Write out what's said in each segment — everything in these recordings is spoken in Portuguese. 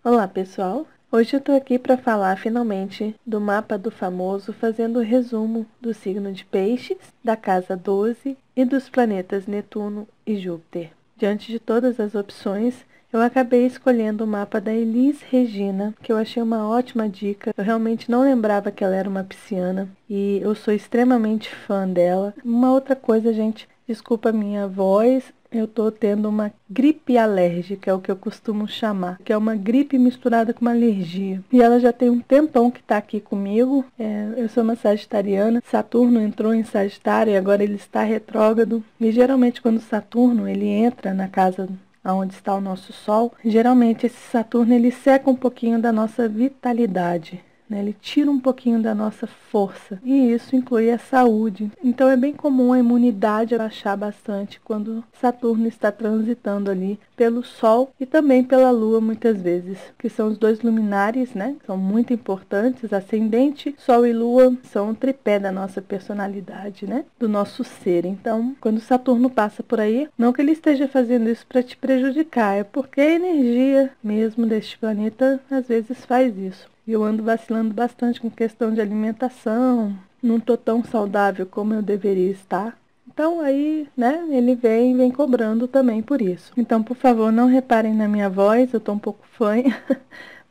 Olá pessoal, hoje eu tô aqui para falar finalmente do mapa do famoso, fazendo o resumo do signo de Peixes, da casa 12 e dos planetas Netuno e Júpiter. Diante de todas as opções, eu acabei escolhendo o mapa da Elis Regina, que eu achei uma ótima dica. Eu realmente não lembrava que ela era uma pisciana e eu sou extremamente fã dela. Uma outra coisa, gente, desculpa a minha voz, eu tô tendo uma gripe alérgica, é o que eu costumo chamar, que é uma gripe misturada com uma alergia. E ela já tem um tempão que tá aqui comigo. Eu sou uma sagitariana, Saturno entrou em Sagitário e agora ele está retrógrado. E geralmente quando Saturno ele entra na casa onde está o nosso Sol, geralmente esse Saturno ele seca um pouquinho da nossa vitalidade. Ele tira um pouquinho da nossa força e isso inclui a saúde. Então é bem comum a imunidade baixar bastante quando Saturno está transitando ali pelo Sol e também pela Lua muitas vezes, que são os dois luminares, né? São muito importantes. Ascendente, Sol e Lua são o tripé da nossa personalidade, né? Do nosso ser. Então, quando Saturno passa por aí, não que ele esteja fazendo isso para te prejudicar, é porque a energia mesmo deste planeta às vezes faz isso. E eu ando vacilando bastante com questão de alimentação, não tô tão saudável como eu deveria estar. Então aí, né, ele vem cobrando também por isso. Então, por favor, não reparem na minha voz, eu tô um pouco fanha,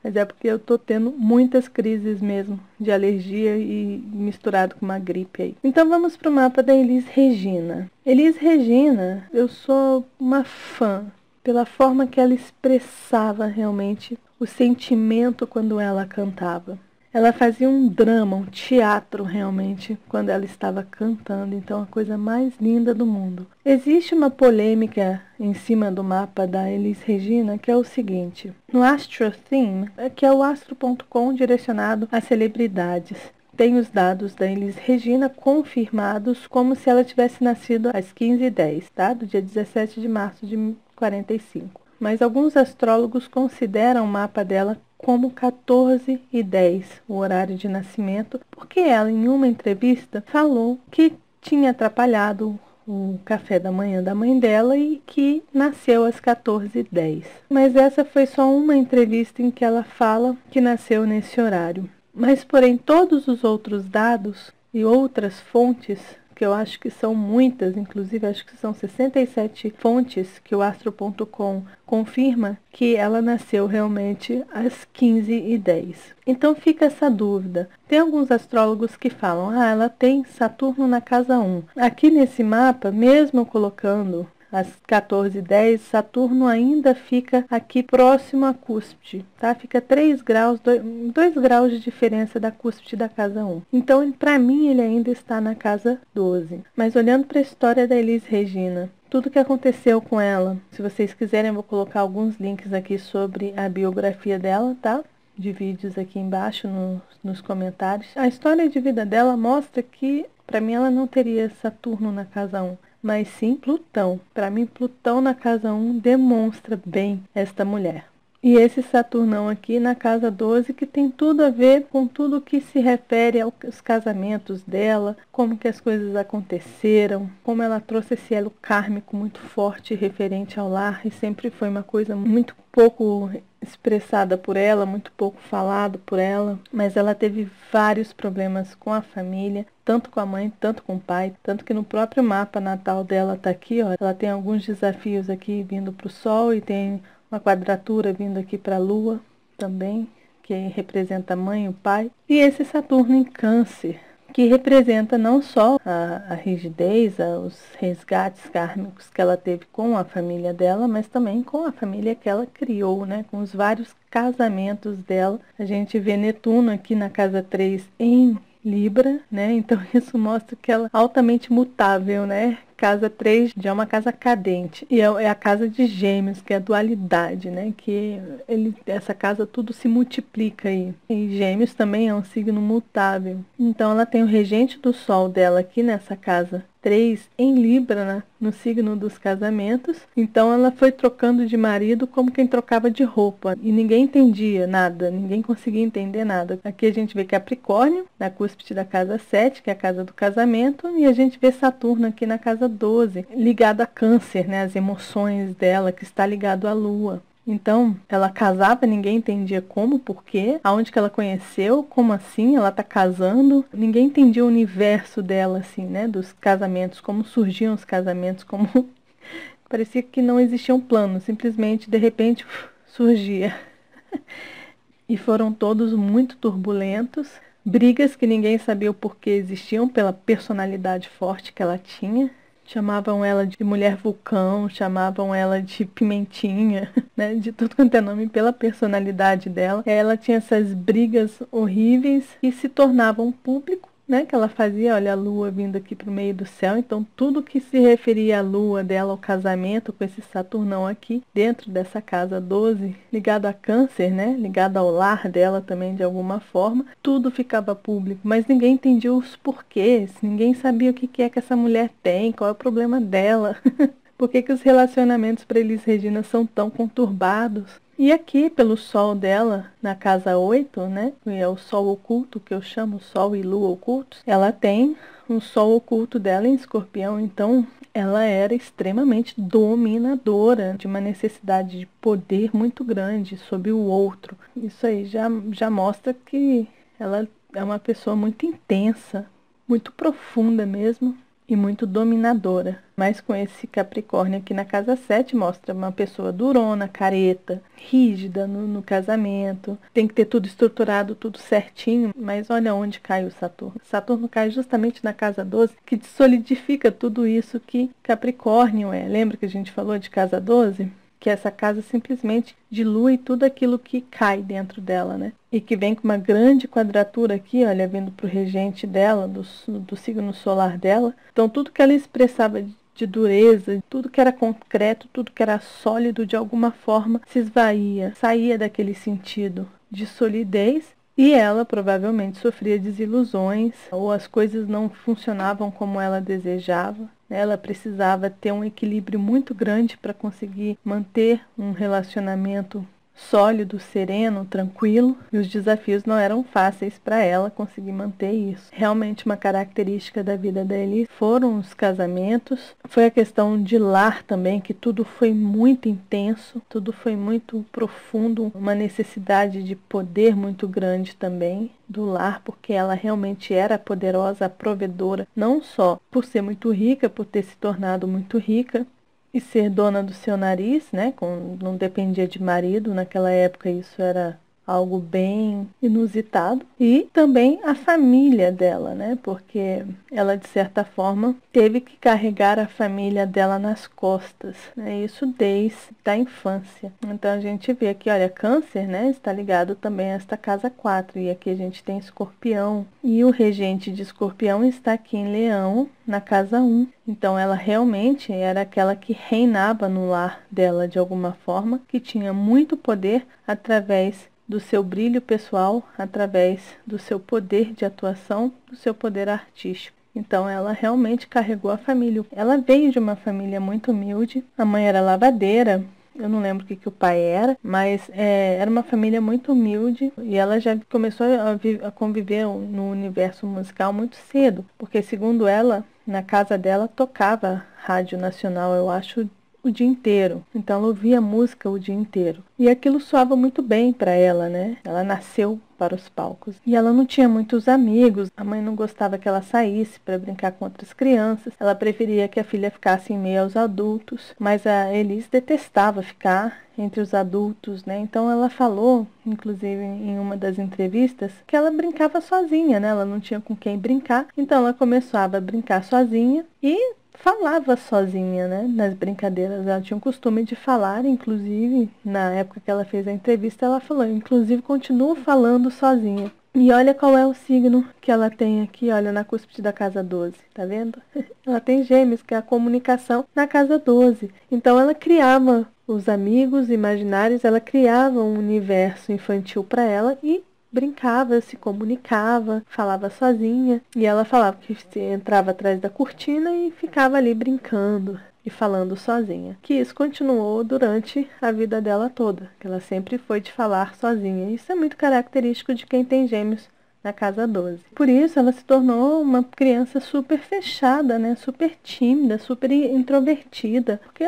mas é porque eu tô tendo muitas crises mesmo de alergia e misturado com uma gripe aí. Então vamos pro mapa da Elis Regina. Elis Regina, eu sou uma fã pela forma que ela expressava realmente o sentimento quando ela cantava. Ela fazia um drama, um teatro realmente, quando ela estava cantando. Então, a coisa mais linda do mundo. Existe uma polêmica em cima do mapa da Elis Regina, que é o seguinte. No Astro Theme, que é o astro.com direcionado a celebridades, tem os dados da Elis Regina confirmados como se ela tivesse nascido às 15h10, tá? Do dia 17 de março de 45. Mas alguns astrólogos consideram o mapa dela como 14h10, o horário de nascimento, porque ela, em uma entrevista, falou que tinha atrapalhado o café da manhã da mãe dela e que nasceu às 14h10. Mas essa foi só uma entrevista em que ela fala que nasceu nesse horário. Mas, porém, todos os outros dados e outras fontes, que eu acho que são muitas, inclusive acho que são 67 fontes que o astro.com confirma que ela nasceu realmente às 15h10. Então fica essa dúvida. Tem alguns astrólogos que falam, ela tem Saturno na casa 1. Aqui nesse mapa, mesmo colocando às 14h10, Saturno ainda fica aqui próximo à cúspide, tá? Fica 3 graus, 2 graus de diferença da cúspide da casa 1. Então, para mim, ele ainda está na casa 12. Mas olhando para a história da Elis Regina, tudo que aconteceu com ela, se vocês quiserem, eu vou colocar alguns links aqui sobre a biografia dela, tá? De vídeos aqui embaixo nos comentários. A história de vida dela mostra que, para mim, ela não teria Saturno na casa 1. Mas sim Plutão. Para mim, Plutão na casa 1 demonstra bem esta mulher. E esse Saturnão aqui na casa 12, que tem tudo a ver com tudo que se refere aos casamentos dela, como que as coisas aconteceram, como ela trouxe esse elo kármico muito forte referente ao lar, e sempre foi uma coisa muito pouco expressada por ela, muito pouco falado por ela, mas ela teve vários problemas com a família, tanto com a mãe, tanto com o pai, tanto que no próprio mapa natal dela tá aqui, ó, ela tem alguns desafios aqui vindo para o Sol e tem uma quadratura vindo aqui para a Lua também, que representa a mãe e o pai, e esse Saturno em Câncer, que representa não só a rigidez, os resgates kármicos que ela teve com a família dela, mas também com a família que ela criou, né? Com os vários casamentos dela. A gente vê Netuno aqui na casa 3 em Libra, né? Então isso mostra que ela é altamente mutável, né? Casa 3 já é uma casa cadente. E é a casa de Gêmeos, que é a dualidade, né? Que essa casa tudo se multiplica aí. E Gêmeos também é um signo mutável. Então ela tem o regente do Sol dela aqui nessa casa 3 em Libra, né? No signo dos casamentos. Então ela foi trocando de marido como quem trocava de roupa. E ninguém entendia nada, ninguém conseguia entender nada. Aqui a gente vê Capricórnio, na cúspide da casa 7, que é a casa do casamento. E a gente vê Saturno aqui na casa 12, ligado a Câncer, né? As emoções dela, que está ligado à Lua. Então, ela casava, ninguém entendia como, por quê, aonde que ela conheceu, como assim, ela tá casando. Ninguém entendia o universo dela, assim, né, dos casamentos, como surgiam os casamentos, como parecia que não existia um plano, simplesmente, de repente, surgia. E foram todos muito turbulentos, brigas que ninguém sabia o porquê existiam, pela personalidade forte que ela tinha. Chamavam ela de mulher vulcão, chamavam ela de pimentinha, né? De tudo quanto é nome pela personalidade dela. E aí ela tinha essas brigas horríveis que se tornavam público, né? Que ela fazia, olha a lua vindo aqui pro meio do céu. Então tudo que se referia à lua dela, ao casamento com esse Saturnão aqui, dentro dessa casa 12, ligado a Câncer, né? Ligado ao lar dela também de alguma forma, tudo ficava público, mas ninguém entendia os porquês, ninguém sabia o que é que essa mulher tem, qual é o problema dela. Por que os relacionamentos para Elis Regina são tão conturbados? E aqui, pelo sol dela, na casa 8, né, que é o sol oculto, que eu chamo sol e lua ocultos, ela tem um sol oculto dela em Escorpião, então ela era extremamente dominadora, de uma necessidade de poder muito grande sobre o outro. Isso aí já mostra que ela é uma pessoa muito intensa, muito profunda mesmo, e muito dominadora. Mas com esse Capricórnio aqui na casa 7 mostra uma pessoa durona, careta, rígida no casamento. Tem que ter tudo estruturado, tudo certinho. Mas olha onde cai o Saturno. Saturno cai justamente na casa 12, que solidifica tudo isso que Capricórnio é. Lembra que a gente falou de casa 12? Que essa casa simplesmente dilui tudo aquilo que cai dentro dela, né? E que vem com uma grande quadratura aqui, olha, vindo para o regente dela, do signo solar dela. Então, tudo que ela expressava de dureza, tudo que era concreto, tudo que era sólido, de alguma forma, se esvaía, saía daquele sentido de solidez. E ela provavelmente sofria desilusões, ou as coisas não funcionavam como ela desejava. Ela precisava ter um equilíbrio muito grande para conseguir manter um relacionamento sólido, sereno, tranquilo, e os desafios não eram fáceis para ela conseguir manter isso. Realmente uma característica da vida dele foram os casamentos, foi a questão de lar também, que tudo foi muito intenso, tudo foi muito profundo, uma necessidade de poder muito grande também do lar, porque ela realmente era poderosa, provedora, não só por ser muito rica, por ter se tornado muito rica, e ser dona do seu nariz, né? Não dependia de marido, naquela época isso era algo bem inusitado. E também a família dela, né? Porque ela, de certa forma, teve que carregar a família dela nas costas, né? Isso desde a infância. Então a gente vê aqui, olha, Câncer, né? Está ligado também a esta casa 4. E aqui a gente tem Escorpião. E o regente de Escorpião está aqui em Leão, na casa 1. Então ela realmente era aquela que reinava no lar dela de alguma forma, que tinha muito poder através do seu brilho pessoal, através do seu poder de atuação, do seu poder artístico. Então ela realmente carregou a família. Ela veio de uma família muito humilde, a mãe era lavadeira, eu não lembro o que o pai era, mas era uma família muito humilde e ela já começou a conviver no universo musical muito cedo, porque segundo ela, na casa dela tocava rádio nacional, eu acho, o dia inteiro. Então ela ouvia música o dia inteiro. E aquilo soava muito bem para ela, né? Ela nasceu para os palcos. E ela não tinha muitos amigos. A mãe não gostava que ela saísse para brincar com outras crianças. Ela preferia que a filha ficasse em meio aos adultos. Mas a Elis detestava ficar entre os adultos, né? Então ela falou, inclusive em uma das entrevistas, que ela brincava sozinha, né? Ela não tinha com quem brincar. Então ela começava a brincar sozinha e falava sozinha, né, nas brincadeiras. Ela tinha o costume de falar, inclusive, na época que ela fez a entrevista, ela falou, inclusive, continuo falando sozinha. E olha qual é o signo que ela tem aqui, olha, na cúspide da casa 12, tá vendo? Ela tem Gêmeos, que é a comunicação na casa 12. Então ela criava os amigos imaginários, ela criava um universo infantil para ela e brincava, se comunicava, falava sozinha. E ela falava que entrava atrás da cortina e ficava ali brincando e falando sozinha. Que isso continuou durante a vida dela toda, que ela sempre foi de falar sozinha. Isso é muito característico de quem tem Gêmeos na casa 12. Por isso ela se tornou uma criança super fechada, né? Super tímida, super introvertida, porque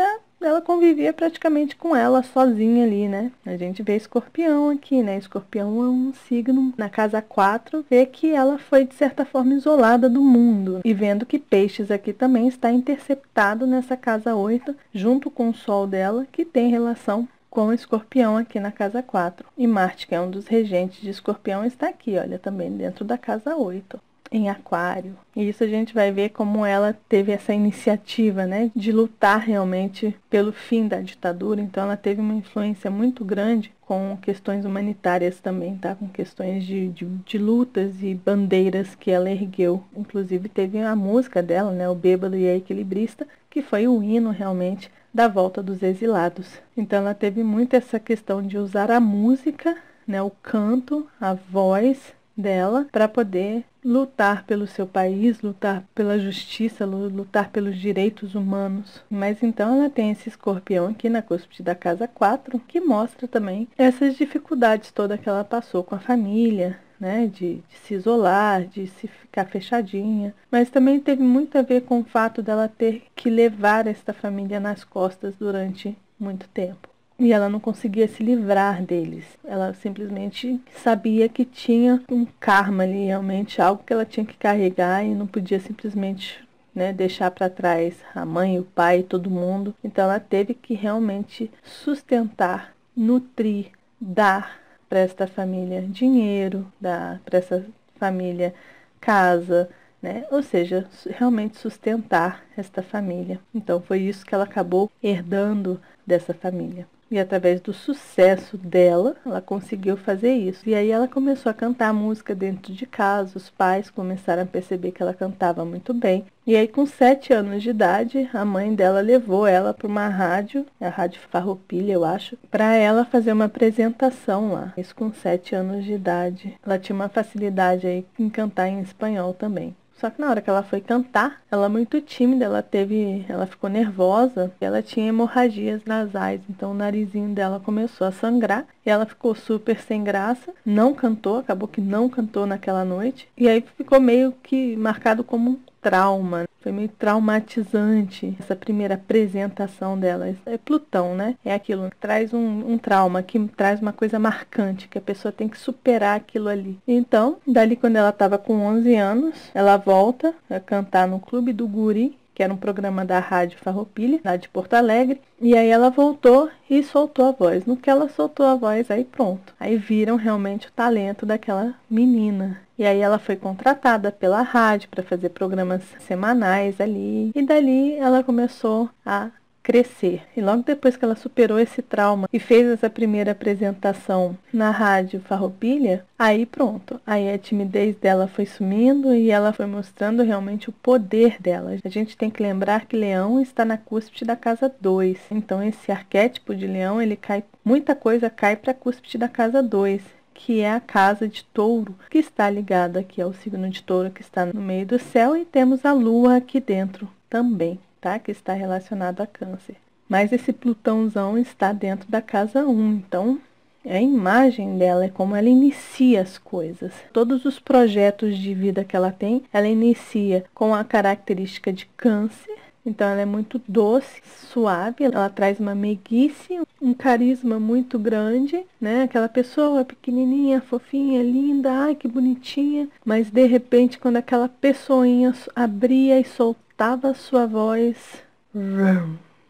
ela convivia praticamente com ela sozinha ali, né? A gente vê Escorpião aqui, né? Escorpião é um signo na casa 4, vê que ela foi de certa forma isolada do mundo. E vendo que Peixes aqui também está interceptado nessa casa 8, junto com o Sol dela, que tem relação com o Escorpião aqui na casa 4. E Marte, que é um dos regentes de Escorpião, está aqui, olha, também dentro da casa 8. Em Aquário. E isso a gente vai ver como ela teve essa iniciativa, né, de lutar realmente pelo fim da ditadura. Então ela teve uma influência muito grande com questões humanitárias também, tá? Com questões de lutas e bandeiras que ela ergueu. Inclusive teve a música dela, né, o Bêbado e a Equilibrista, que foi o hino realmente da volta dos exilados. Então ela teve muito essa questão de usar a música, né, o canto, a voz dela para poder lutar pelo seu país, lutar pela justiça, lutar pelos direitos humanos. Mas então ela tem esse Escorpião aqui na cúspide da casa 4, que mostra também essas dificuldades todas que ela passou com a família, né, de se isolar, de se ficar fechadinha, mas também teve muito a ver com o fato dela ter que levar esta família nas costas durante muito tempo. E ela não conseguia se livrar deles. Ela simplesmente sabia que tinha um karma ali, realmente, algo que ela tinha que carregar e não podia simplesmente, né, deixar para trás a mãe, o pai, todo mundo. Então ela teve que realmente sustentar, nutrir, dar para esta família dinheiro, dar para essa família casa, né? Ou seja, realmente sustentar esta família. Então foi isso que ela acabou herdando dessa família. E através do sucesso dela, ela conseguiu fazer isso. E aí ela começou a cantar música dentro de casa, os pais começaram a perceber que ela cantava muito bem. E aí com 7 anos de idade, a mãe dela levou ela para uma rádio, a Rádio Farroupilha, eu acho, para ela fazer uma apresentação lá. Isso com 7 anos de idade. Ela tinha uma facilidade aí em cantar em espanhol também. Só que na hora que ela foi cantar, ela muito tímida, ela ficou nervosa, e ela tinha hemorragias nasais, então o narizinho dela começou a sangrar, e ela ficou super sem graça, não cantou, acabou que não cantou naquela noite, e aí ficou meio que marcado como um trauma. Foi meio traumatizante essa primeira apresentação dela. É Plutão, né? É aquilo que traz um trauma, que traz uma coisa marcante, que a pessoa tem que superar aquilo ali. Então, dali quando ela estava com 11 anos, ela volta a cantar no Clube do Guri, que era um programa da Rádio Farroupilha, lá de Porto Alegre. E aí ela voltou e soltou a voz. No que ela soltou a voz, aí pronto. Aí viram realmente o talento daquela menina. E aí ela foi contratada pela rádio para fazer programas semanais ali. E dali ela começou a crescer. E logo depois que ela superou esse trauma e fez essa primeira apresentação na Rádio Farroupilha, aí pronto. Aí a timidez dela foi sumindo e ela foi mostrando realmente o poder dela. A gente tem que lembrar que Leão está na cúspide da casa 2. Então esse arquétipo de Leão, ele cai, muita coisa cai para a cúspide da casa 2, que é a casa de Touro, que está ligada aqui ao signo de Touro, que está no meio do céu, e temos a Lua aqui dentro também, tá? Que está relacionado a Câncer. Mas esse Plutãozão está dentro da casa 1, então a imagem dela é como ela inicia as coisas. Todos os projetos de vida que ela tem, ela inicia com a característica de Câncer. Então ela é muito doce, suave, ela traz uma meiguice, um carisma muito grande, né? Aquela pessoa pequenininha, fofinha, linda, ai que bonitinha. Mas de repente, quando aquela pessoinha abria e soltava a sua voz,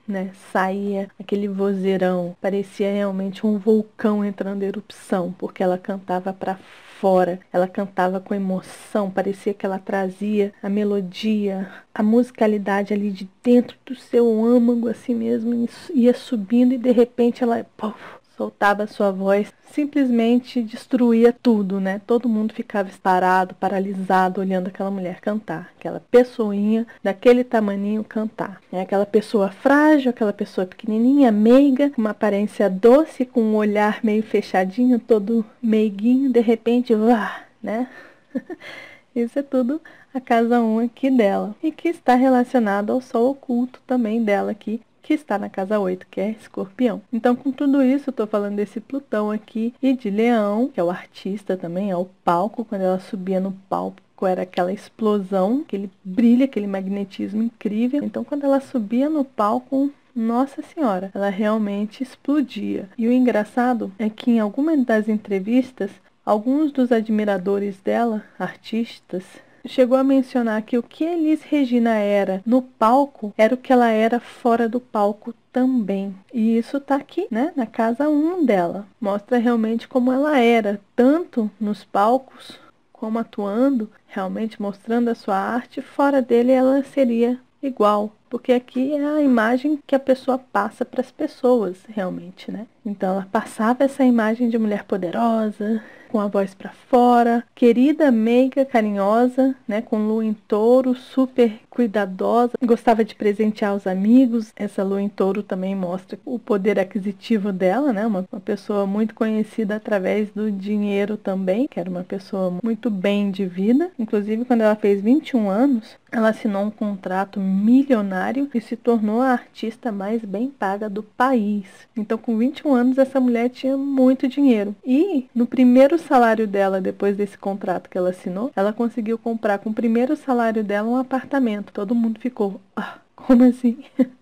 né? Saía aquele vozeirão, parecia realmente um vulcão entrando em erupção, porque ela cantava para fora, ela cantava com emoção, parecia que ela trazia a melodia, a musicalidade ali de dentro do seu âmago, assim mesmo, ia subindo e de repente ela soltava a sua voz, simplesmente destruía tudo, né? Todo mundo ficava parado, paralisado, olhando aquela mulher cantar, aquela pessoinha daquele tamaninho cantar. É aquela pessoa frágil, aquela pessoa pequenininha, meiga, com uma aparência doce, com um olhar meio fechadinho, todo meiguinho, de repente, né? Isso é tudo a casa 1 aqui dela. E que está relacionado ao sol oculto também dela aqui, que está na casa 8, que é Escorpião. Então, com tudo isso, eu estou falando desse Plutão aqui e de Leão, que é o artista também, é o palco. Quando ela subia no palco, era aquela explosão, aquele brilho, aquele magnetismo incrível. Então, quando ela subia no palco, nossa senhora, ela realmente explodia. E o engraçado é que em algumas das entrevistas, alguns dos admiradores dela, artistas, chegou a mencionar que o que Elis Regina era no palco era o que ela era fora do palco também. E isso tá aqui, né, na casa 1 dela. Mostra realmente como ela era, tanto nos palcos como atuando, realmente mostrando a sua arte. Fora dele ela seria igual, porque aqui é a imagem que a pessoa passa para as pessoas, realmente, né? Então ela passava essa imagem de mulher poderosa, com a voz para fora, querida, meiga, carinhosa, né, com lua em touro, super cuidadosa, gostava de presentear os amigos. Essa lua em touro também mostra o poder aquisitivo dela, né, uma pessoa muito conhecida através do dinheiro também, que era uma pessoa muito bem de vida. Inclusive, quando ela fez 21 anos, ela assinou um contrato milionário e se tornou a artista mais bem paga do país. Então, com 21 anos, essa mulher tinha muito dinheiro. E no primeiro salário dela, depois desse contrato que ela assinou, ela conseguiu comprar com o primeiro salário dela um apartamento. Todo mundo ficou, como assim?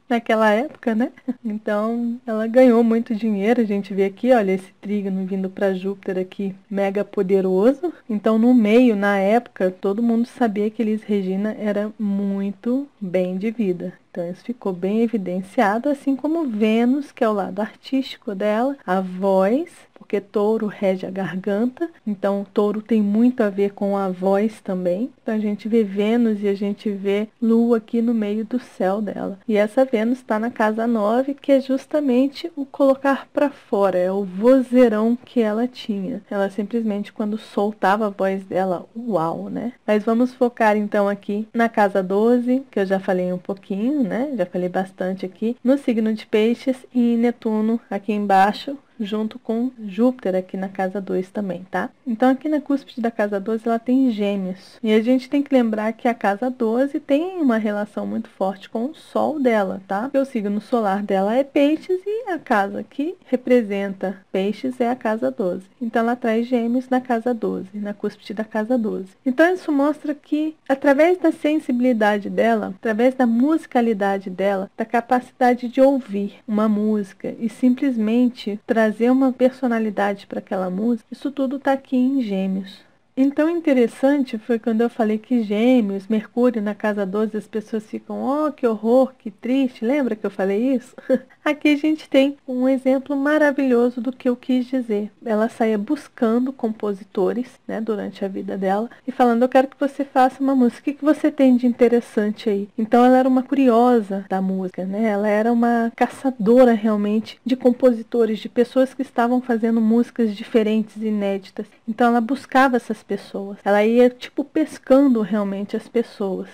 Naquela época, né? Então, ela ganhou muito dinheiro. A gente vê aqui, olha, esse trígono vindo para Júpiter aqui, mega poderoso. Então, no meio, na época, todo mundo sabia que Elis Regina era muito bem de vida. Então, isso ficou bem evidenciado, assim como Vênus, que é o lado artístico dela, a voz, porque touro rege a garganta, então touro tem muito a ver com a voz também. Então a gente vê Vênus e a gente vê Lua aqui no meio do céu dela. E essa Vênus está na casa 9, que é justamente o colocar para fora, é o vozeirão que ela tinha. Ela simplesmente, quando soltava a voz dela, uau, né? Mas vamos focar então aqui na casa 12, que eu já falei um pouquinho, né? Já falei bastante aqui, no signo de Peixes, e Netuno aqui embaixo, junto com Júpiter aqui na casa 2 também, tá? Então aqui na cúspide da casa 12 ela tem Gêmeos. E a gente tem que lembrar que a casa 12 tem uma relação muito forte com o Sol dela, tá? Porque o signo solar dela é Peixes e a casa que representa Peixes é a casa 12. Então ela traz Gêmeos na casa 12, na cúspide da casa 12. Então isso mostra que através da sensibilidade dela, através da musicalidade dela, da capacidade de ouvir uma música e simplesmente trazer uma personalidade para aquela música, isso tudo está aqui em Gêmeos. Então, interessante foi quando eu falei que Gêmeos, Mercúrio na casa 12, as pessoas ficam, oh, que horror, que triste. Lembra que eu falei isso? Aqui a gente tem um exemplo maravilhoso do que eu quis dizer. Ela saía buscando compositores, né, durante a vida dela e falando, eu quero que você faça uma música. O que você tem de interessante aí? Então, ela era uma curiosa da música, né? Ela era uma caçadora realmente de compositores, de pessoas que estavam fazendo músicas diferentes, inéditas. Então, ela buscava essas pessoas. Ela ia, tipo, pescando realmente as pessoas.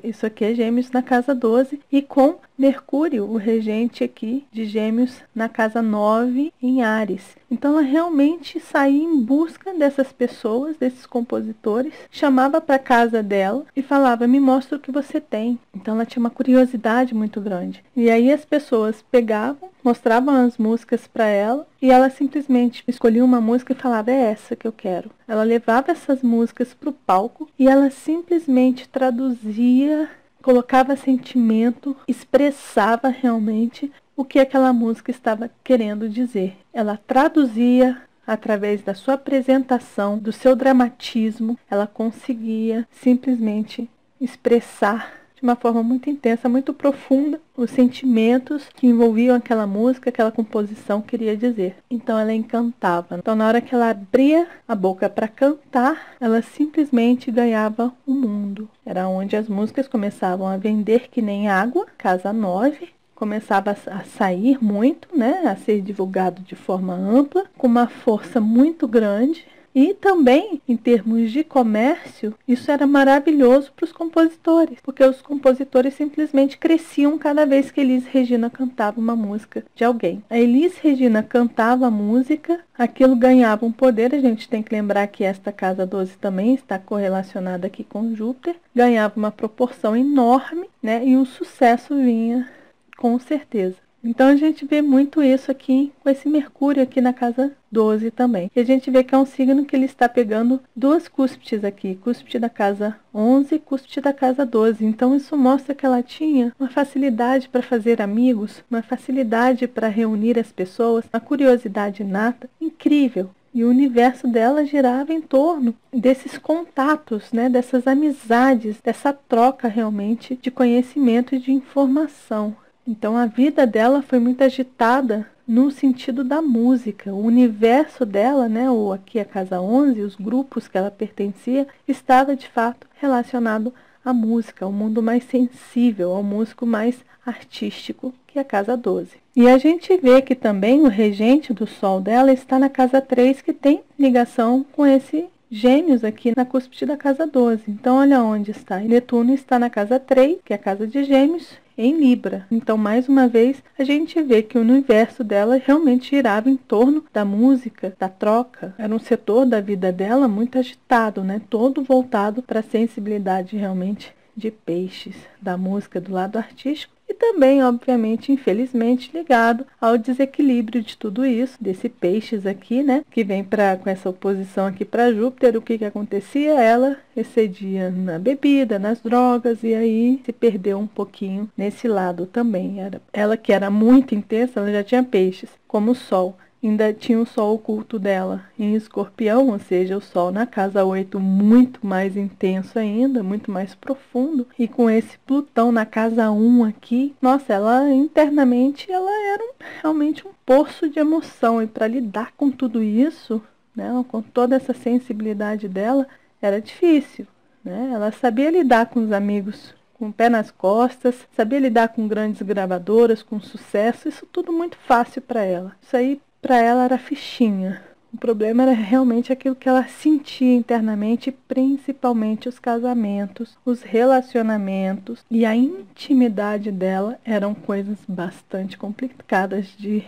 Isso aqui é Gêmeos na casa 12 e com Mercúrio, o regente aqui de Gêmeos, na casa 9 em Áries. Então ela realmente saía em busca dessas pessoas, desses compositores, chamava para casa dela e falava, me mostra o que você tem. Então ela tinha uma curiosidade muito grande. E aí as pessoas pegavam, mostravam as músicas para ela e ela simplesmente escolhia uma música e falava, é essa que eu quero. Ela levava essas músicas para o palco e ela simplesmente traduzia, colocava sentimento, expressava realmente o que aquela música estava querendo dizer. Ela traduzia através da sua apresentação, do seu dramatismo, ela conseguia simplesmente expressar de uma forma muito intensa, muito profunda, os sentimentos que envolviam aquela música, aquela composição queria dizer. Então ela encantava. Então na hora que ela abria a boca para cantar, ela simplesmente ganhava o mundo. Era onde as músicas começavam a vender que nem água, casa 9. Começava a sair muito, né, a ser divulgado de forma ampla, com uma força muito grande. E também, em termos de comércio, isso era maravilhoso para os compositores, porque os compositores simplesmente cresciam cada vez que Elis Regina cantava uma música de alguém. A Elis Regina cantava a música, aquilo ganhava um poder, a gente tem que lembrar que esta casa 12 também está correlacionada aqui com Júpiter, ganhava uma proporção enorme, né, e o sucesso vinha com certeza. Então a gente vê muito isso aqui com esse Mercúrio aqui na casa 12 também. E a gente vê que é um signo que ele está pegando duas cúspides aqui, cúspide da casa 11 e cúspide da casa 12. Então isso mostra que ela tinha uma facilidade para fazer amigos, uma facilidade para reunir as pessoas, uma curiosidade inata incrível. E o universo dela girava em torno desses contatos, né, dessas amizades, dessa troca realmente de conhecimento e de informação. Então a vida dela foi muito agitada no sentido da música. O universo dela, né, ou aqui a casa 11, os grupos que ela pertencia, estava de fato relacionado à música, ao mundo mais sensível, ao músico mais artístico, que é a casa 12. E a gente vê que também o regente do sol dela está na casa 3, que tem ligação com esse Gêmeos aqui na cúspide da casa 12. Então, olha onde está. Netuno está na casa 3, que é a casa de Gêmeos, em Libra. Então, mais uma vez, a gente vê que o universo dela realmente girava em torno da música, da troca. Era um setor da vida dela muito agitado, né? Todo voltado para a sensibilidade realmente de Peixes, da música do lado artístico. E também, obviamente, infelizmente, ligado ao desequilíbrio de tudo isso, desse Peixes aqui, né? Que vem com essa oposição aqui para Júpiter. O que acontecia? Ela excedia na bebida, nas drogas, e aí se perdeu um pouquinho nesse lado também. Ela que era muito intensa, ela já tinha Peixes, como o Sol. Ainda tinha o Sol oculto dela em Escorpião, ou seja, o Sol na casa 8 muito mais intenso ainda, muito mais profundo. E com esse Plutão na casa 1 aqui, nossa, ela internamente ela era realmente um poço de emoção. E para lidar com tudo isso, né, com toda essa sensibilidade dela, era difícil, né? Ela sabia lidar com os amigos com o pé nas costas, sabia lidar com grandes gravadoras, com sucesso, isso tudo muito fácil para ela. Isso aí para ela era fichinha. O problema era realmente aquilo que ela sentia internamente, principalmente os casamentos, os relacionamentos e a intimidade dela eram coisas bastante complicadas de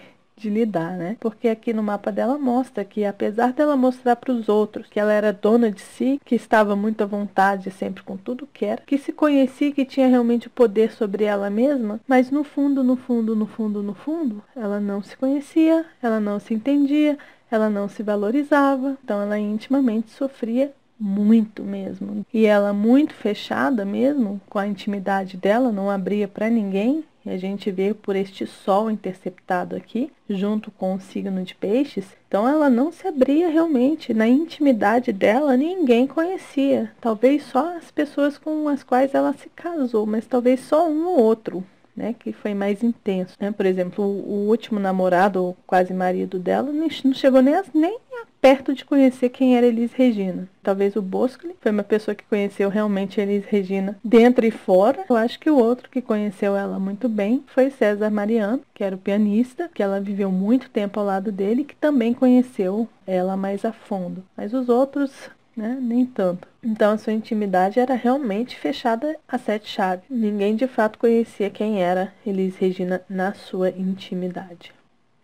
lidar, né? Porque aqui no mapa dela mostra que, apesar dela mostrar para os outros que ela era dona de si, que estava muito à vontade sempre com tudo que era, que se conhecia, que tinha realmente o poder sobre ela mesma, mas no fundo, ela não se conhecia, ela não se entendia, ela não se valorizava, então ela intimamente sofria muito mesmo. E ela muito fechada mesmo, com a intimidade dela, não abria para ninguém. E a gente vê por este Sol interceptado aqui, junto com o signo de Peixes. Então ela não se abria realmente. Na intimidade dela, ninguém conhecia. Talvez só as pessoas com as quais ela se casou, mas talvez só um ou outro, né, que foi mais intenso, né? Por exemplo, o último namorado, ou quase marido dela, não chegou nem perto de conhecer quem era Elis Regina. Talvez o Boscoli foi uma pessoa que conheceu realmente Elis Regina dentro e fora. Eu acho que o outro que conheceu ela muito bem foi César Mariano, que era o pianista, que ela viveu muito tempo ao lado dele, que também conheceu ela mais a fundo. Mas os outros, né, nem tanto. Então a sua intimidade era realmente fechada a 7 chaves. Ninguém de fato conhecia quem era Elis Regina na sua intimidade.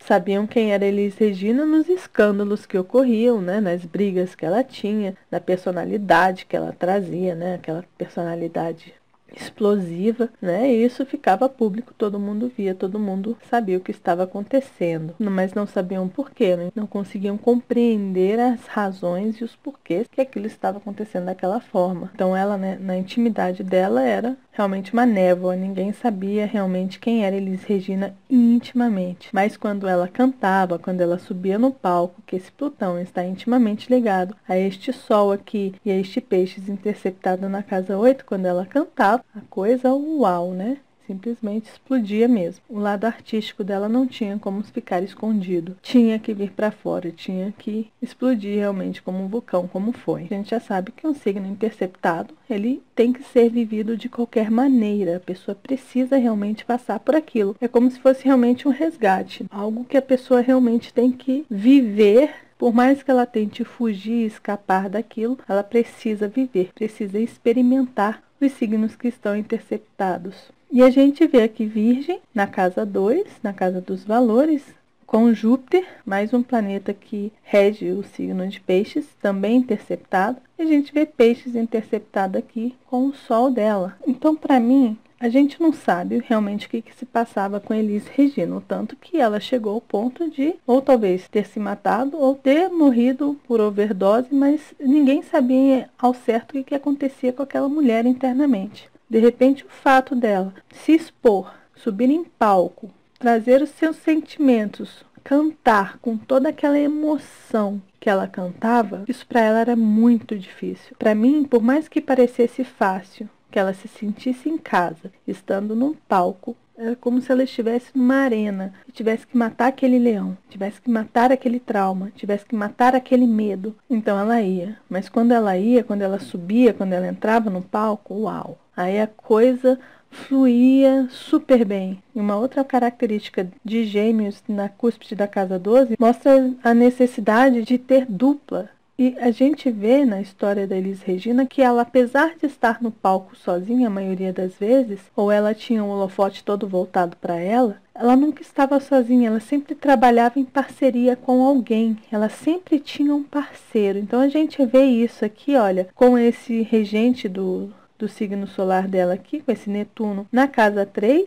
Sabiam quem era Elis Regina nos escândalos que ocorriam, né, nas brigas que ela tinha, na personalidade que ela trazia, né, aquela personalidade explosiva, né? E isso ficava público, todo mundo via, todo mundo sabia o que estava acontecendo, mas não sabiam o porquê, né? Não conseguiam compreender as razões e os porquês que aquilo estava acontecendo daquela forma. Então ela, né, na intimidade dela, era realmente uma névoa, ninguém sabia realmente quem era Elis Regina intimamente. Mas quando ela cantava, quando ela subia no palco, que esse Plutão está intimamente ligado a este Sol aqui e a este Peixes interceptado na casa 8, quando ela cantava, a coisa uau, né? Simplesmente explodia mesmo. O lado artístico dela não tinha como ficar escondido. Tinha que vir para fora, tinha que explodir realmente como um vulcão, como foi. A gente já sabe que um signo interceptado, ele tem que ser vivido de qualquer maneira. A pessoa precisa realmente passar por aquilo. É como se fosse realmente um resgate. Algo que a pessoa realmente tem que viver. Por mais que ela tente fugir, escapar daquilo, ela precisa viver, precisa experimentar os signos que estão interceptados. E a gente vê aqui Virgem, na casa 2, na casa dos valores, com Júpiter, mais um planeta que rege o signo de Peixes, também interceptado. E a gente vê Peixes interceptado aqui com o Sol dela. Então, para mim, A gente não sabe realmente o que se passava com Elis Regina, o tanto que ela chegou ao ponto de, ou talvez ter se matado, ou ter morrido por overdose, mas ninguém sabia ao certo o que acontecia com aquela mulher internamente. De repente, o fato dela se expor, subir em palco, trazer os seus sentimentos, cantar com toda aquela emoção que ela cantava, isso para ela era muito difícil. Para mim, por mais que parecesse fácil, que ela se sentisse em casa, estando num palco, era como se ela estivesse numa arena e tivesse que matar aquele leão, tivesse que matar aquele trauma, tivesse que matar aquele medo. Então ela ia. Mas quando ela ia, quando ela subia, quando ela entrava no palco, uau! Aí a coisa fluía super bem. E uma outra característica de Gêmeos na cúspide da casa 12 mostra a necessidade de ter dupla. E a gente vê na história da Elis Regina que ela, apesar de estar no palco sozinha a maioria das vezes, ou ela tinha o holofote todo voltado para ela, ela nunca estava sozinha, ela sempre trabalhava em parceria com alguém, ela sempre tinha um parceiro. Então a gente vê isso aqui, olha, com esse regente do signo solar dela aqui, com esse Netuno na casa 3,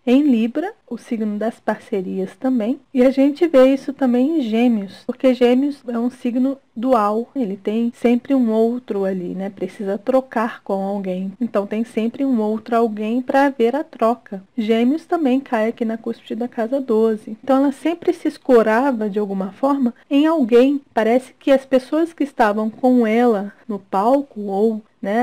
em Libra, o signo das parcerias também. E a gente vê isso também em Gêmeos, porque Gêmeos é um signo dual. Ele tem sempre um outro ali, né? Precisa trocar com alguém. Então tem sempre um outro alguém para haver a troca. Gêmeos também cai aqui na cúspide da casa 12. Então ela sempre se escorava, de alguma forma, em alguém. Parece que as pessoas que estavam com ela no palco ou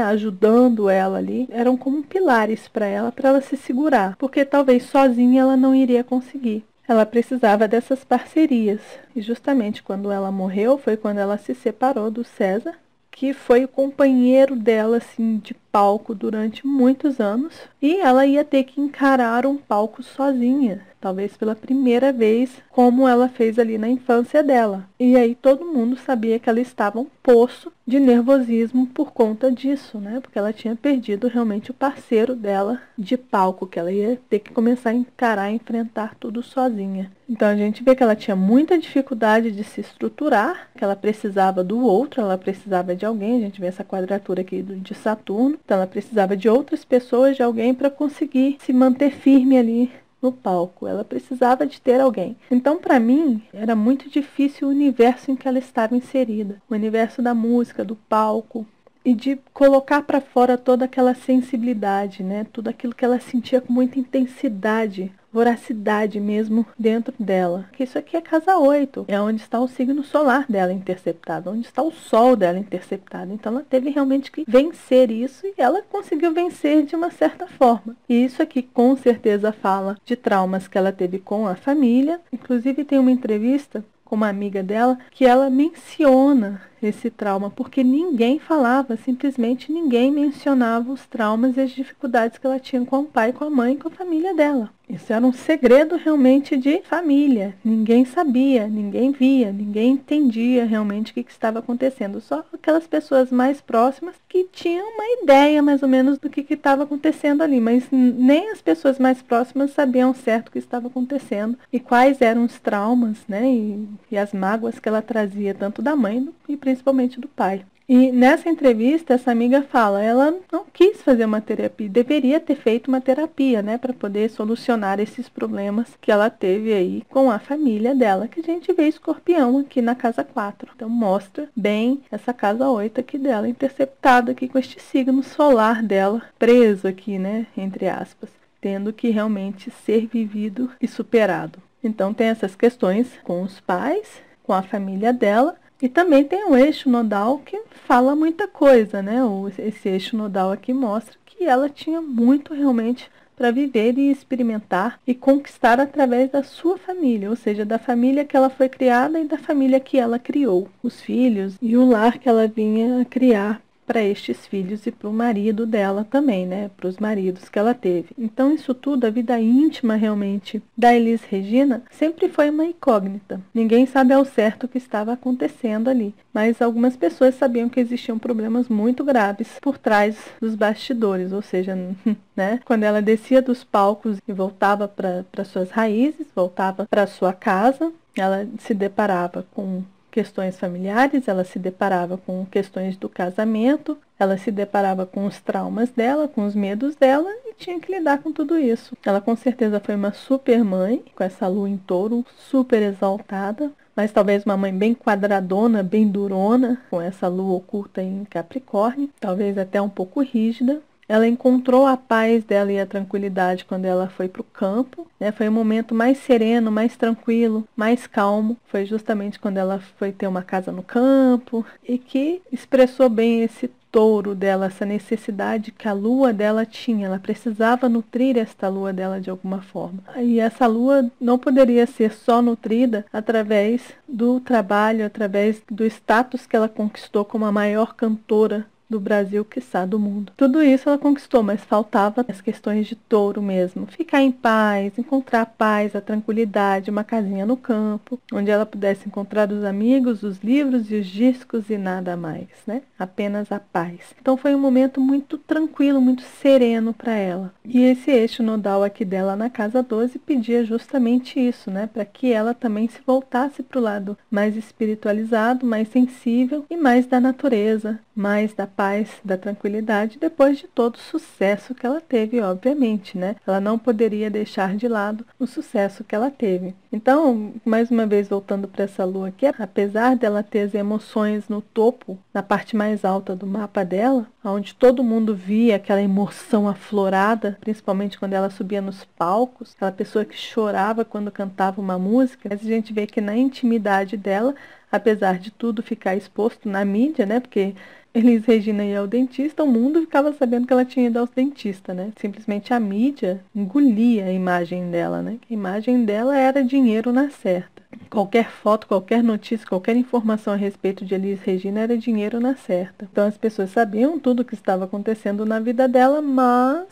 ajudando ela ali, eram como pilares para ela se segurar, porque talvez sozinha ela não iria conseguir. Ela precisava dessas parcerias. E justamente quando ela morreu, foi quando ela se separou do César, que foi o companheiro dela, assim, de palco durante muitos anos, e ela ia ter que encarar um palco sozinha, talvez pela primeira vez, como ela fez ali na infância dela. E aí todo mundo sabia que ela estava um poço de nervosismo por conta disso, né? Porque ela tinha perdido realmente o parceiro dela de palco, que ela ia ter que começar a encarar e enfrentar tudo sozinha. Então a gente vê que ela tinha muita dificuldade de se estruturar, que ela precisava do outro, ela precisava de alguém. A gente vê essa quadratura aqui de Saturno. Então ela precisava de outras pessoas, de alguém para conseguir se manter firme ali no palco. Ela precisava de ter alguém. Então, para mim, era muito difícil o universo em que ela estava inserida. O universo da música, do palco, e de colocar para fora toda aquela sensibilidade, né? Tudo aquilo que ela sentia com muita intensidade, voracidade mesmo dentro dela. Que isso aqui é casa 8, é onde está o signo solar dela interceptado, onde está o sol dela interceptado. Então ela teve realmente que vencer isso e ela conseguiu vencer de uma certa forma. E isso aqui com certeza fala de traumas que ela teve com a família. Inclusive tem uma entrevista com uma amiga dela que ela menciona esse trauma, porque ninguém falava, simplesmente ninguém mencionava os traumas e as dificuldades que ela tinha com o pai, com a mãe, com a família dela. Isso era um segredo realmente de família. Ninguém sabia, ninguém via, ninguém entendia realmente o que estava acontecendo. Só aquelas pessoas mais próximas que tinham uma ideia mais ou menos do que estava acontecendo ali, mas nem as pessoas mais próximas sabiam certo o que estava acontecendo e quais eram os traumas, né, e as mágoas que ela trazia tanto da mãe e principalmente do pai. E nessa entrevista, essa amiga fala, ela não quis fazer uma terapia, deveria ter feito uma terapia, né, para poder solucionar esses problemas que ela teve aí com a família dela, que a gente vê Escorpião aqui na casa 4. Então mostra bem essa casa 8 aqui dela, interceptada aqui com este signo solar dela, preso aqui, né, entre aspas, tendo que realmente ser vivido e superado. Então tem essas questões com os pais, com a família dela, e também tem o eixo nodal que fala muita coisa, né? Esse eixo nodal aqui mostra que ela tinha muito realmente para viver e experimentar e conquistar através da sua família, ou seja, da família que ela foi criada e da família que ela criou, os filhos e o lar que ela vinha a criar para estes filhos e para o marido dela também, né? Para os maridos que ela teve. Então isso tudo, a vida íntima realmente da Elis Regina, sempre foi uma incógnita. Ninguém sabe ao certo o que estava acontecendo ali, mas algumas pessoas sabiam que existiam problemas muito graves por trás dos bastidores, ou seja, né? Quando ela descia dos palcos e voltava para suas raízes, voltava para sua casa, ela se deparava com questões familiares, ela se deparava com questões do casamento, ela se deparava com os traumas dela, com os medos dela e tinha que lidar com tudo isso. Ela com certeza foi uma super mãe, com essa lua em touro, super exaltada, mas talvez uma mãe bem quadradona, bem durona, com essa lua oculta em Capricórnio, talvez até um pouco rígida. Ela encontrou a paz dela e a tranquilidade quando ela foi para o campo, né? Foi um momento mais sereno, mais tranquilo, mais calmo. Foi justamente quando ela foi ter uma casa no campo e que expressou bem esse touro dela, essa necessidade que a lua dela tinha. Ela precisava nutrir esta lua dela de alguma forma. E essa lua não poderia ser só nutrida através do trabalho, através do status que ela conquistou como a maior cantora do Brasil, quiçá do mundo. Tudo isso ela conquistou, mas faltava as questões de touro mesmo. Ficar em paz, encontrar a paz, a tranquilidade, uma casinha no campo, onde ela pudesse encontrar os amigos, os livros e os discos e nada mais, né? Apenas a paz. Então foi um momento muito tranquilo, muito sereno para ela. E esse eixo nodal aqui dela na casa 12 pedia justamente isso, né? Para que ela também se voltasse para o lado mais espiritualizado, mais sensível e mais da natureza, mais da paz, da tranquilidade, depois de todo o sucesso que ela teve, obviamente, né? Ela não poderia deixar de lado o sucesso que ela teve. Então, mais uma vez voltando para essa lua aqui, apesar dela ter as emoções no topo, na parte mais alta do mapa dela, onde todo mundo via aquela emoção aflorada, principalmente quando ela subia nos palcos, aquela pessoa que chorava quando cantava uma música, mas a gente vê que na intimidade dela, apesar de tudo ficar exposto na mídia, né? Porque Elis Regina ia ao dentista, o mundo ficava sabendo que ela tinha ido ao dentista, né? Simplesmente a mídia engolia a imagem dela, né? A imagem dela era dinheiro na certa. Qualquer foto, qualquer notícia, qualquer informação a respeito de Elis Regina era dinheiro na certa. Então as pessoas sabiam tudo o que estava acontecendo na vida dela, mas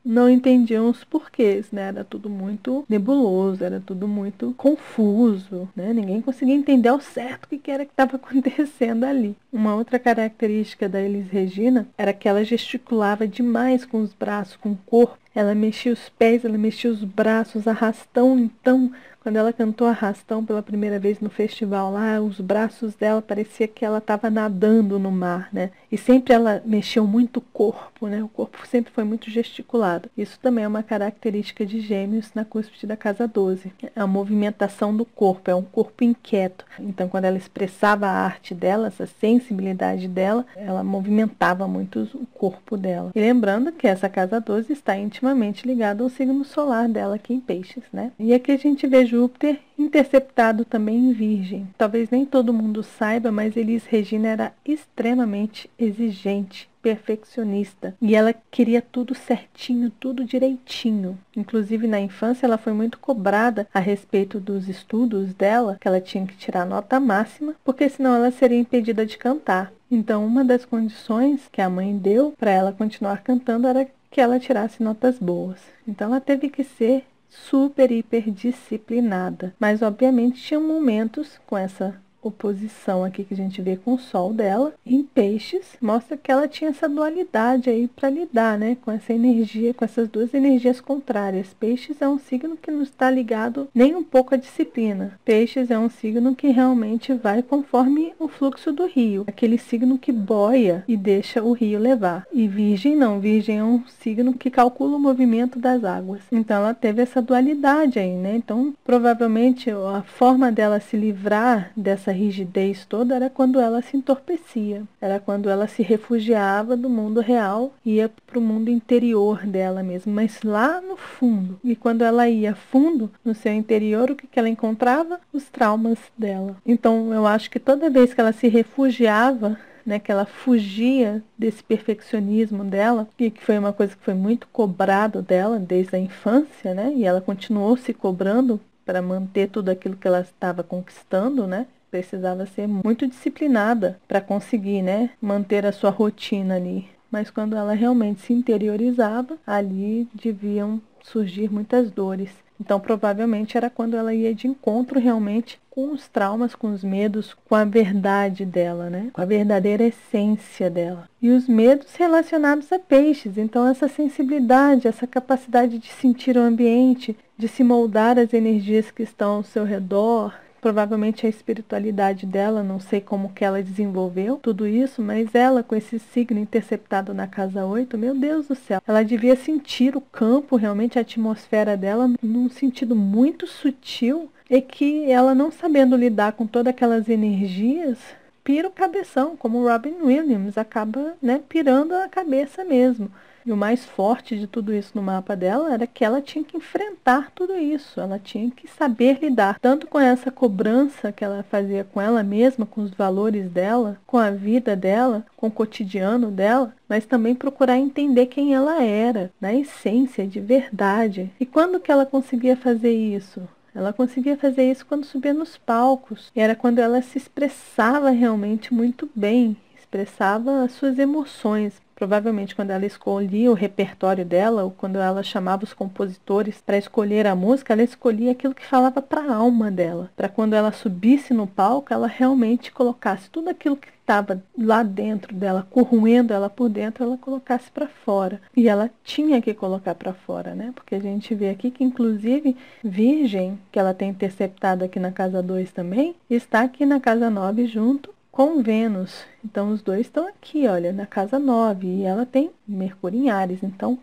não entendiam os porquês, né? Era tudo muito nebuloso, era tudo muito confuso, né? Ninguém conseguia entender ao certo o que era que estava acontecendo ali. Uma outra característica da Elis Regina era que ela gesticulava demais com os braços, com o corpo. Ela mexia os pés, ela mexia os braços, arrastão. Então, quando ela cantou Arrastão pela primeira vez no festival lá, os braços dela parecia que ela estava nadando no mar, né? E sempre ela mexeu muito o corpo, né? O corpo sempre foi muito gesticulado. Isso também é uma característica de Gêmeos na cúspide da casa 12. É a movimentação do corpo, é um corpo inquieto. Então, quando ela expressava a arte dela, essa sensibilidade dela, ela movimentava muito o corpo dela. E lembrando que essa casa 12 está intimamente ligada ao signo solar dela aqui em Peixes, né? E aqui a gente vê Júpiter interceptado também em Virgem. Talvez nem todo mundo saiba, mas Elis Regina era extremamente exigente, perfeccionista. E ela queria tudo certinho, tudo direitinho. Inclusive na infância ela foi muito cobrada a respeito dos estudos dela, que ela tinha que tirar nota máxima, porque senão ela seria impedida de cantar. Então uma das condições que a mãe deu para ela continuar cantando era que ela tirasse notas boas. Então ela teve que ser super, hiper disciplinada. Mas, obviamente, tinha momentos com essa oposição aqui que a gente vê com o Sol dela. Em Peixes, mostra que ela tinha essa dualidade aí para lidar, né? Com essa energia, com essas duas energias contrárias. Peixes é um signo que não está ligado nem um pouco à disciplina. Peixes é um signo que realmente vai conforme o fluxo do rio. Aquele signo que boia e deixa o rio levar. E Virgem não. Virgem é um signo que calcula o movimento das águas. Então ela teve essa dualidade aí, né? Então, provavelmente, a forma dela se livrar dessa rigidez toda era quando ela se entorpecia. Era quando ela se refugiava do mundo real e ia para o mundo interior dela mesma, mas lá no fundo. E quando ela ia fundo no seu interior, o que ela encontrava? Os traumas dela. Então eu acho que toda vez que ela se refugiava, né, que ela fugia desse perfeccionismo dela, e que foi uma coisa que foi muito cobrado dela desde a infância, né, e ela continuou se cobrando para manter tudo aquilo que ela estava conquistando, né, precisava ser muito disciplinada para conseguir, né, manter a sua rotina ali. Mas quando ela realmente se interiorizava, ali deviam surgir muitas dores. Então, provavelmente era quando ela ia de encontro realmente com os traumas, com os medos, com a verdade dela, né? Com a verdadeira essência dela. E os medos relacionados a Peixes. Então, essa sensibilidade, essa capacidade de sentir o ambiente, de se moldar as energias que estão ao seu redor, provavelmente a espiritualidade dela, não sei como que ela desenvolveu tudo isso, mas ela com esse signo interceptado na casa 8, meu Deus do céu, ela devia sentir o campo, realmente a atmosfera dela, num sentido muito sutil, e que ela não sabendo lidar com todas aquelas energias, pira o cabeção, como o Robin Williams, acaba, né, pirando a cabeça mesmo. E o mais forte de tudo isso no mapa dela era que ela tinha que enfrentar tudo isso, ela tinha que saber lidar tanto com essa cobrança que ela fazia com ela mesma, com os valores dela, com a vida dela, com o cotidiano dela, mas também procurar entender quem ela era, na essência, de verdade. E quando que ela conseguia fazer isso? Ela conseguia fazer isso quando subia nos palcos. E era quando ela se expressava realmente muito bem, expressava as suas emoções. Provavelmente quando ela escolhia o repertório dela, ou quando ela chamava os compositores para escolher a música, ela escolhia aquilo que falava para a alma dela. Para quando ela subisse no palco, ela realmente colocasse tudo aquilo que estava lá dentro dela, corroendo ela por dentro, ela colocasse para fora. E ela tinha que colocar para fora, né? Porque a gente vê aqui que, inclusive, Virgem, que ela tem interceptado aqui na casa 2 também, está aqui na casa 9 junto com Vênus. Então, os dois estão aqui, olha, na casa 9. E ela tem Mercúrio em Áries. Então,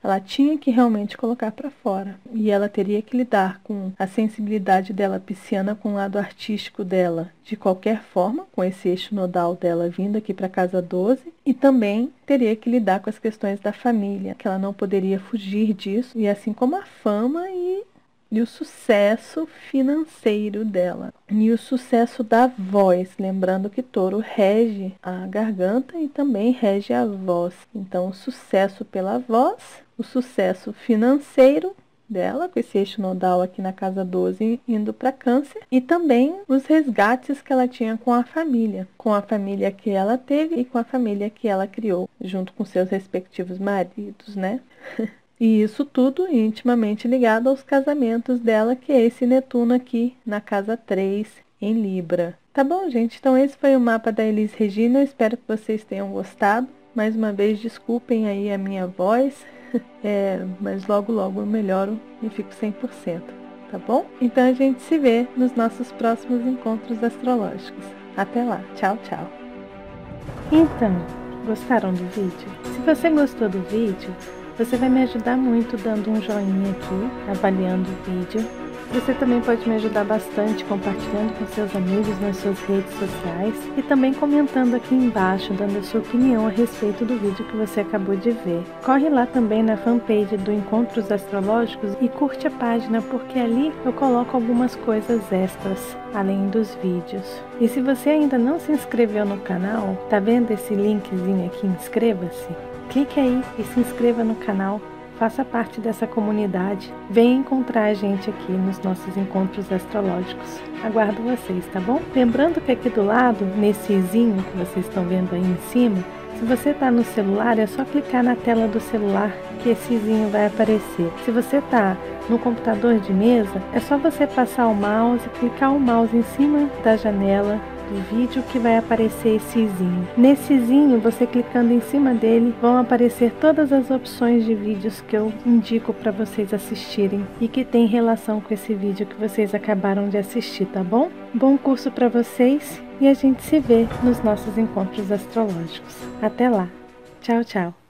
ela tinha que realmente colocar para fora. E ela teria que lidar com a sensibilidade dela pisciana, com o lado artístico dela, de qualquer forma, com esse eixo nodal dela vindo aqui para a casa 12. E também teria que lidar com as questões da família, que ela não poderia fugir disso. E assim como a fama e o sucesso financeiro dela. E o sucesso da voz, lembrando que Touro rege a garganta e também rege a voz. Então, o sucesso pela voz, o sucesso financeiro dela, com esse eixo nodal aqui na casa 12 indo para Câncer, e também os resgates que ela tinha com a família que ela teve e com a família que ela criou, junto com seus respectivos maridos, né? E isso tudo intimamente ligado aos casamentos dela, que é esse Netuno aqui na casa 3, em Libra. Tá bom, gente? Então esse foi o mapa da Elis Regina. Eu espero que vocês tenham gostado. Mais uma vez, desculpem aí a minha voz, mas logo logo eu melhoro e fico 100%, tá bom? Então a gente se vê nos nossos próximos encontros astrológicos. Até lá. Tchau, tchau. Então, gostaram do vídeo? Se você gostou do vídeo, você vai me ajudar muito dando um joinha aqui, avaliando o vídeo. Você também pode me ajudar bastante compartilhando com seus amigos nas suas redes sociais e também comentando aqui embaixo, dando a sua opinião a respeito do vídeo que você acabou de ver. Corre lá também na fanpage do Encontros Astrológicos e curte a página, porque ali eu coloco algumas coisas extras, além dos vídeos. E se você ainda não se inscreveu no canal, tá vendo esse linkzinho aqui, inscreva-se? Clique aí e se inscreva no canal, faça parte dessa comunidade, venha encontrar a gente aqui nos nossos encontros astrológicos. Aguardo vocês, tá bom? Lembrando que aqui do lado, nesse izinho que vocês estão vendo aí em cima, se você está no celular, é só clicar na tela do celular que esse izinho vai aparecer. Se você está no computador de mesa, é só você passar o mouse, clicar o mouse em cima da janela do vídeo que vai aparecer esse izinho. Nesse izinho, você clicando em cima dele, vão aparecer todas as opções de vídeos que eu indico para vocês assistirem e que tem relação com esse vídeo que vocês acabaram de assistir, tá bom? Bom curso para vocês e a gente se vê nos nossos encontros astrológicos. Até lá. Tchau, tchau.